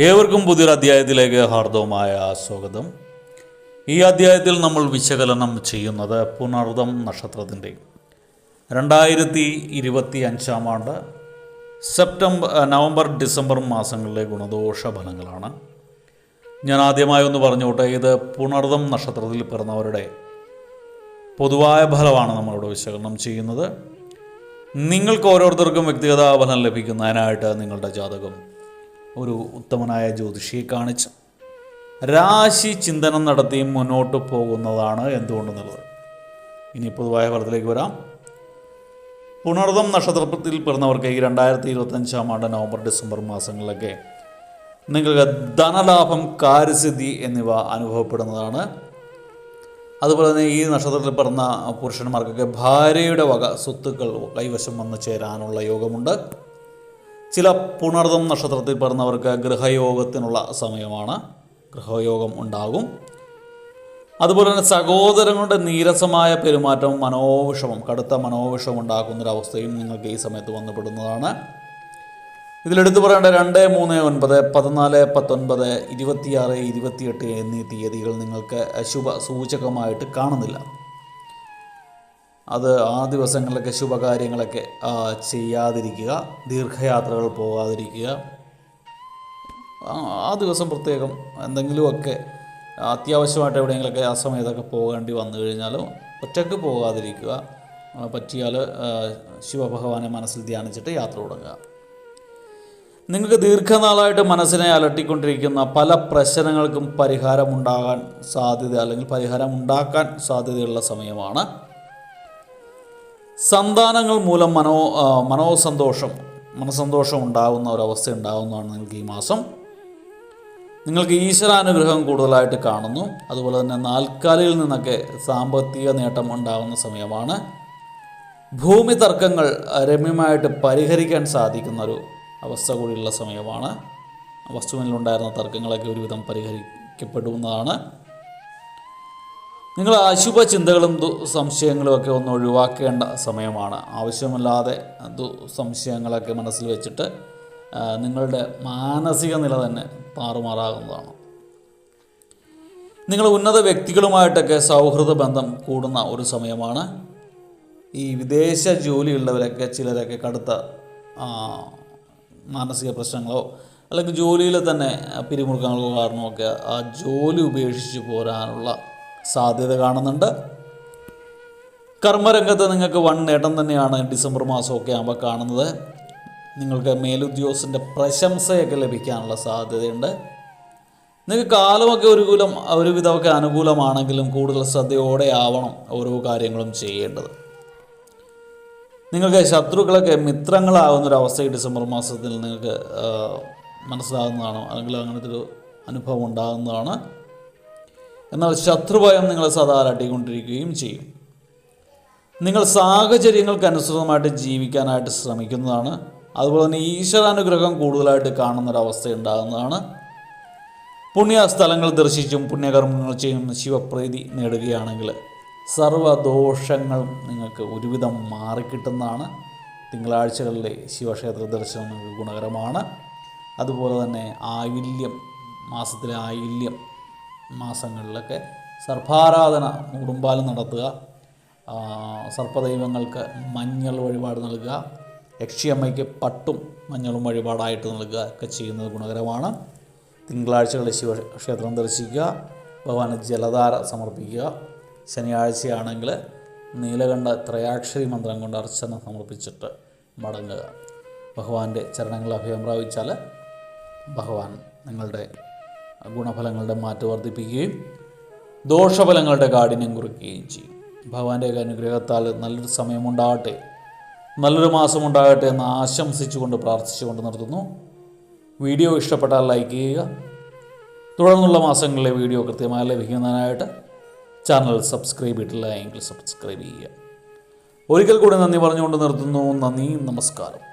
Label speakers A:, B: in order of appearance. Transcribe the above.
A: ഏവർക്കും പുതിയൊരു അധ്യായത്തിലേക്ക് ഹാർദവമായ സ്വാഗതം. ഈ അധ്യായത്തിൽ നമ്മൾ വിശകലനം ചെയ്യുന്നത് പുണർദം നക്ഷത്രത്തിൻ്റെ 2025 ആണ്ട് നവംബർ ഡിസംബർ മാസങ്ങളിലെ ഗുണദോഷ ഫലങ്ങളാണ്. ഞാൻ ആദ്യമായി ഒന്ന് പറഞ്ഞോട്ടെ, ഇത് പുണർദം നക്ഷത്രത്തിൽ പിറന്നവരുടെ പൊതുവായ ഫലമാണ് നമ്മളിവിടെ വിശകലനം ചെയ്യുന്നത്. നിങ്ങൾക്ക് ഓരോരുത്തർക്കും വ്യക്തിഗത ഫലം ലഭിക്കുന്നതിനായിട്ട് നിങ്ങളുടെ ജാതകം ഒരു ഉത്തമനായ ജ്യോതിഷിയെ കാണിച്ച് രാശി ചിന്തനം നടത്തി മുന്നോട്ട് പോകുന്നതാണ് എന്തുകൊണ്ടെന്നുള്ളത്. ഇനി പൊതുവായ ഫലത്തിലേക്ക് വരാം. പുണർദം നക്ഷത്രത്തിൽ പിറന്നവർക്ക് ഈ 2025 ആണ്ട് നവംബർ ഡിസംബർ മാസങ്ങളിലൊക്കെ നിങ്ങൾക്ക് ധനലാഭം, കാര്യസിദ്ധി എന്നിവ അനുഭവപ്പെടുന്നതാണ്. അതുപോലെ തന്നെ ഈ നക്ഷത്രത്തിൽ പിറന്ന പുരുഷന്മാർക്കൊക്കെ ഭാര്യയുടെ വക സ്വത്തുക്കൾ കൈവശം വന്നു ചേരാനുള്ള യോഗമുണ്ട്. ചില പുണർദം നക്ഷത്രത്തിൽ പിറന്നവർക്ക് ഗൃഹയോഗത്തിനുള്ള സമയമാണ്. ഗൃഹയോഗം ഉണ്ടാകും. അതുപോലെ തന്നെ സഹോദരങ്ങളുടെ നീരസമായ പെരുമാറ്റവും കടുത്ത മനോവിഷമം ഉണ്ടാക്കുന്നൊരവസ്ഥയും നിങ്ങൾക്ക് ഈ സമയത്ത് വന്നുപെടുന്നതാണ്. ഇതിലെടുത്തു പറയേണ്ട 2, 3, 9, 14, 19, 26, 28 എന്നീ തീയതികൾ നിങ്ങൾക്ക് ശുഭ സൂചകമായിട്ട് കാണുന്നില്ല. അത് ആ ദിവസങ്ങളിലൊക്കെ ശുഭകാര്യങ്ങളൊക്കെ ചെയ്യാതിരിക്കുക, ദീർഘയാത്രകൾ പോകാതിരിക്കുക. ആ ദിവസം പ്രത്യേകം എന്തെങ്കിലുമൊക്കെ അത്യാവശ്യമായിട്ട് എവിടെയെങ്കിലുമൊക്കെ ആ സമയത്തൊക്കെ പോകേണ്ടി വന്നു കഴിഞ്ഞാൽ ഒറ്റയ്ക്ക് പോകാതിരിക്കുക. പറ്റിയാൽ ശിവഭഗവാനെ മനസ്സിൽ ധ്യാനിച്ചിട്ട് യാത്ര തുടങ്ങുക. നിങ്ങൾക്ക് ദീർഘനാളായിട്ട് മനസ്സിനെ അലട്ടിക്കൊണ്ടിരിക്കുന്ന പല പ്രശ്നങ്ങൾക്കും പരിഹാരം ഉണ്ടാക്കാൻ സാധ്യതയുള്ള സമയമാണ്. സന്താനങ്ങൾ മൂലം മനസന്തോഷം ഉണ്ടാകുന്ന ഒരവസ്ഥ ഉണ്ടാകുന്നതാണ് നിങ്ങൾക്ക് ഈ മാസം. നിങ്ങൾക്ക് ഈശ്വരാനുഗ്രഹം കൂടുതലായിട്ട് കാണുന്നു. അതുപോലെ തന്നെ നാൽക്കാലിയിൽ നിന്നൊക്കെ സാമ്പത്തിക നേട്ടം ഉണ്ടാകുന്ന സമയമാണ്. ഭൂമി തർക്കങ്ങൾ രമ്യമായിട്ട് പരിഹരിക്കാൻ സാധിക്കുന്നൊരു അവസ്ഥ കൂടിയുള്ള സമയമാണ്. വസ്തുവിലുണ്ടായിരുന്ന തർക്കങ്ങളൊക്കെ ഒരുവിധം പരിഹരിക്കപ്പെടുന്നതാണ്. നിങ്ങൾ അശുഭ ചിന്തകളും സംശയങ്ങളും ഒക്കെ ഒന്ന് ഒഴിവാക്കേണ്ട സമയമാണ്. ആവശ്യമില്ലാതെ സംശയങ്ങളൊക്കെ മനസ്സിൽ വെച്ചിട്ട് നിങ്ങളുടെ മാനസിക നില തന്നെ താറുമാറാകുന്നതാണ്. നിങ്ങൾ ഉന്നത വ്യക്തികളുമായിട്ടൊക്കെ സൗഹൃദ ബന്ധം കൂടുന്ന ഒരു സമയമാണ്. ഈ വിദേശ ജോലിയുള്ളവരൊക്കെ ചിലരൊക്കെ കടുത്ത മാനസിക പ്രശ്നങ്ങളോ അല്ലെങ്കിൽ ജോലിയിൽ തന്നെ പിരിമുറുക്കങ്ങളോ കാരണമൊക്കെ ആ ജോലി ഉപേക്ഷിച്ച് പോരാനുള്ള സാധ്യത കാണുന്നുണ്ട്. കർമ്മരംഗത്ത് നിങ്ങൾക്ക് വൻ നേട്ടം തന്നെയാണ് ഡിസംബർ മാസമൊക്കെ ആകുമ്പോൾ കാണുന്നത്. നിങ്ങൾക്ക് മേലുദ്യോഗസ്ഥൻ്റെ പ്രശംസയൊക്കെ ലഭിക്കാനുള്ള സാധ്യതയുണ്ട്. നിങ്ങൾക്ക് കാലമൊക്കെ ഒരുവിധമൊക്കെ അനുകൂലമാണെങ്കിലും കൂടുതൽ ശ്രദ്ധയോടെ ആവണം ഓരോ കാര്യങ്ങളും ചെയ്യേണ്ടത്. നിങ്ങൾക്ക് ശത്രുക്കളൊക്കെ മിത്രങ്ങളാകുന്നൊരവസ്ഥ ഈ ഡിസംബർ മാസത്തിൽ നിങ്ങൾക്ക് മനസ്സിലാകുന്നതാണ്, അല്ലെങ്കിൽ അങ്ങനത്തെ ഒരു അനുഭവം ഉണ്ടാകുന്നതാണ്. എന്നാൽ ശത്രുഭയം നിങ്ങളെ സദാ അലട്ടിക്കൊണ്ടിരിക്കുകയും ചെയ്യും. നിങ്ങൾ സാഹചര്യങ്ങൾക്കനുസൃതമായിട്ട് ജീവിക്കാനായിട്ട് ശ്രമിക്കുന്നതാണ്. അതുപോലെ തന്നെ ഈശ്വരാനുഗ്രഹം കൂടുതലായിട്ട് കാണുന്നൊരവസ്ഥ ഉണ്ടാകുന്നതാണ്. പുണ്യസ്ഥലങ്ങൾ ദർശിച്ചും പുണ്യകർമ്മങ്ങൾ ചെയ്യും ശിവപ്രീതി നേടുകയാണെങ്കിൽ സർവ്വദോഷങ്ങളും നിങ്ങൾക്ക് ഒരുവിധം മാറിക്കിട്ടുന്നതാണ്. തിങ്കളാഴ്ചകളിലെ ശിവക്ഷേത്ര ദർശനം നിങ്ങൾക്ക് ഗുണകരമാണ്. അതുപോലെ തന്നെ മാസത്തിലെ ആയില്യം മാസങ്ങളിലൊക്കെ സർപ്പാരാധന ഉടുമ്പാലും നടത്തുക. സർപ്പദൈവങ്ങൾക്ക് മഞ്ഞൾ വഴിപാട് നൽകുക. യക്ഷിയമ്മയ്ക്ക് പട്ടും മഞ്ഞളും വഴിപാടായിട്ട് നൽകുക ഒക്കെ ചെയ്യുന്നത് ഗുണകരമാണ്. തിങ്കളാഴ്ചകളിൽ ശിവക്ഷേത്രം ദർശിക്കുക, ഭഗവാന് ജലധാര സമർപ്പിക്കുക. ശനിയാഴ്ചയാണെങ്കിൽ നീലകണ്ഠ ത്രയാക്ഷരി മന്ത്രം കൊണ്ട് അർച്ചന സമർപ്പിച്ചിട്ട് മടങ്ങുക. ഭഗവാന്റെ ചരണങ്ങൾ അഭയം പ്രാപിച്ചാൽ ഭഗവാൻ നിങ്ങളുടെ ഗുണഫലങ്ങളുടെ മാറ്റം വർദ്ധിപ്പിക്കുകയും ദോഷഫലങ്ങളുടെ കാഠിന്യം കുറയ്ക്കുകയും ചെയ്യും. ഭഗവാന്റെ അനുഗ്രഹത്താൽ നല്ലൊരു സമയമുണ്ടാകട്ടെ, നല്ലൊരു മാസമുണ്ടാകട്ടെ എന്ന് ആശംസിച്ചുകൊണ്ട് പ്രാർത്ഥിച്ചുകൊണ്ട് നിർത്തുന്നു. വീഡിയോ ഇഷ്ടപ്പെട്ടാൽ ലൈക്ക് ചെയ്യുക. തുടർന്നുള്ള മാസങ്ങളിലെ വീഡിയോ കൃത്യമായി ലഭിക്കുന്നതിനായിട്ട് ചാനൽ സബ്സ്ക്രൈബ് ചെയ്തിട്ടില്ല എങ്കിൽ സബ്സ്ക്രൈബ് ചെയ്യുക. ഒരിക്കൽ കൂടി നന്ദി പറഞ്ഞുകൊണ്ട് നിർത്തുന്നു. നന്ദി, നമസ്കാരം.